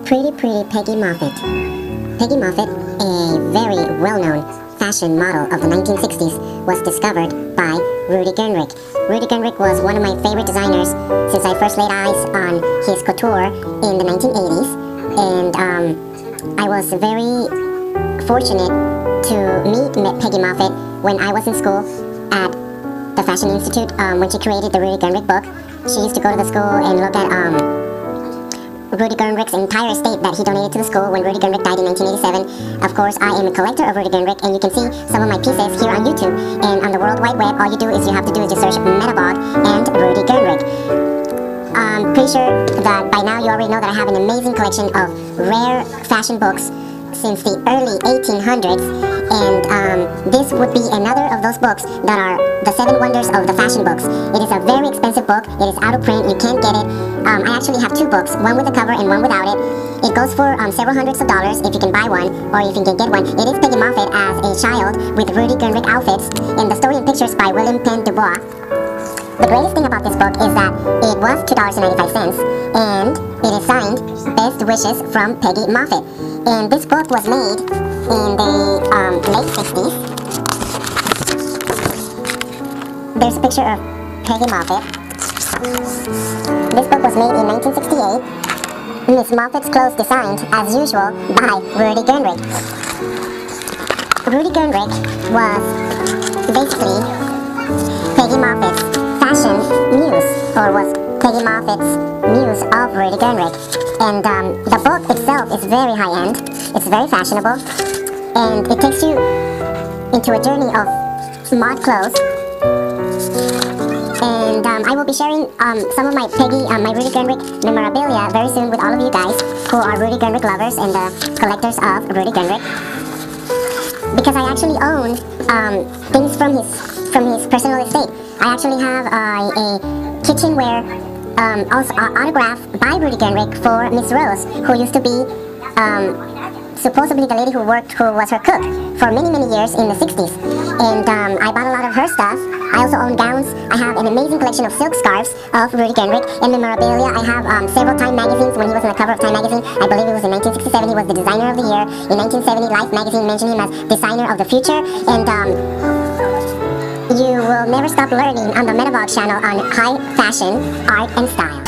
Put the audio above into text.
Pretty Peggy Moffitt. Peggy Moffitt, a very well-known fashion model of the 1960s, was discovered by RUDI GERNREICH. RUDI GERNREICH was one of my favorite designers since I first laid eyes on his couture in the 1980s, and I was very fortunate to meet Peggy Moffitt when I was in school at the Fashion Institute when she created the RUDI GERNREICH book. She used to go to the school and look at RUDI GERNREICH's entire estate that he donated to the school when RUDI GERNREICH died in 1987. Of course, I am a collector of RUDI GERNREICH, and you can see some of my pieces here on YouTube. And on the World Wide Web, all you have to do is just search MEDAVOG and RUDI GERNREICH. I'm pretty sure that by now you already know that I have an amazing collection of rare fashion books since the early 1800s, and this would be another of those books that are the 7 wonders of the fashion books. It is a very expensive book. It is out of print. You can't get it. I actually have 2 books, one with a cover and one without it. It goes for several hundreds of dollars if you can buy one or if you can get one. It is Peggy Moffitt as a child with RUDI GERNREICH outfits, and the story and pictures by William Penn Dubois. The greatest thing about this book is that it was $2.95, and it is signed Best Wishes from Peggy Moffitt. And this book was made in the late 60s. There's a picture of Peggy Moffitt. This book was made in 1968. Miss Moffitt's clothes designed, as usual, by RUDI GERNREICH. RUDI GERNREICH was basically Peggy Moffitt's fashion muse, or was Peggy Moffitt's muse of RUDI GERNREICH. And the book itself is very high-end, it's very fashionable, and it takes you into a journey of smart clothes. And I will be sharing some of my RUDI GERNREICH memorabilia very soon with all of you guys who are RUDI GERNREICH lovers and the collectors of RUDI GERNREICH. Because I actually own things from his personal estate. I actually have a kitchenware autograph by RUDI GERNREICH for Miss Rose, who used to be supposedly the lady who was her cook for many years in the 60s. And I bought a lot of her stuff. I also own gowns. I have an amazing collection of silk scarves of RUDI GERNREICH and memorabilia. I have several Time magazines. When he was on the cover of Time magazine, I believe it was in 1967, he was the designer of the year. In 1970, Life magazine mentioned him as designer of the future. And you will never stop learning on the MEDAVOG channel on high fashion, art, and style.